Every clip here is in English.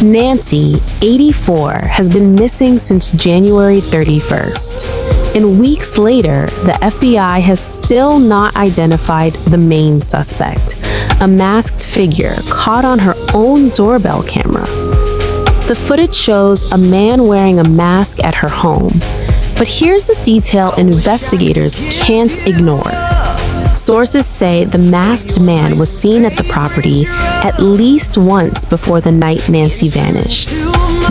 Nancy, 84, has been missing since January 31st. And weeks later, the FBI has still not identified the main suspect, a masked figure caught on her own doorbell camera. The footage shows a man wearing a mask at her home. But here's a detail investigators can't ignore. Sources say the masked man was seen at the property at least once before the night Nancy vanished.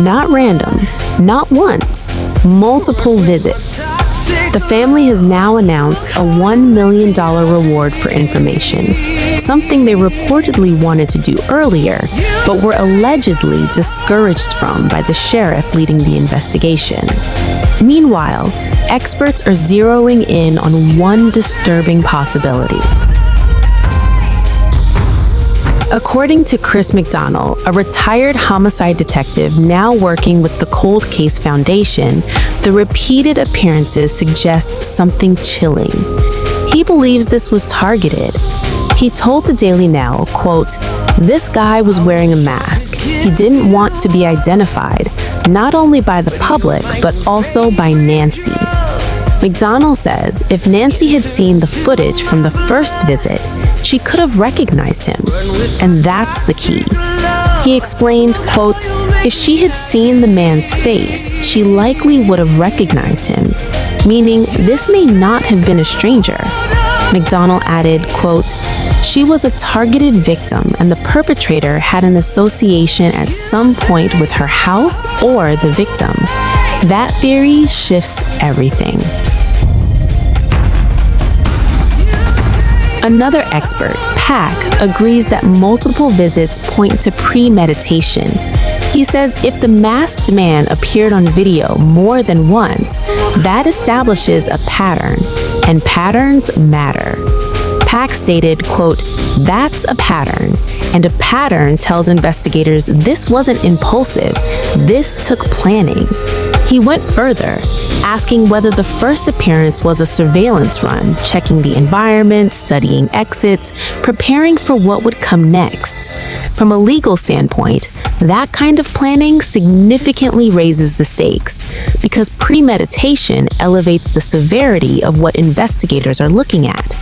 Not random, not once, multiple visits. The family has now announced a $1 million reward for information, something they reportedly wanted to do earlier, but were allegedly discouraged from by the sheriff leading the investigation. Meanwhile, experts are zeroing in on one disturbing possibility. According to Chris McDonald, a retired homicide detective now working with the Cold Case Foundation, the repeated appearances suggest something chilling. He believes this was targeted. He told the Daily Mail, quote, "This guy was wearing a mask. He didn't want to be identified, not only by the public, but also by Nancy." McDonald says if Nancy had seen the footage from the first visit, she could have recognized him. And that's the key. He explained, quote, "If she had seen the man's face, she likely would have recognized him, meaning this may not have been a stranger." McDonald added, quote, "She was a targeted victim and the perpetrator had an association at some point with her house or the victim. That theory shifts everything." Another expert, Pack, agrees that multiple visits point to premeditation. He says if the masked man appeared on video more than once, that establishes a pattern, and patterns matter. Pack stated, quote, "That's a pattern, and a pattern tells investigators this wasn't impulsive, this took planning." He went further, asking whether the first appearance was a surveillance run, checking the environment, studying exits, preparing for what would come next. From a legal standpoint, that kind of planning significantly raises the stakes because premeditation elevates the severity of what investigators are looking at.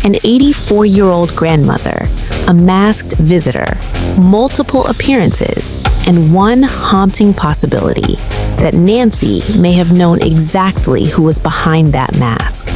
An 84-year-old grandmother, a masked visitor, multiple appearances, and one haunting possibility that Nancy may have known exactly who was behind that mask.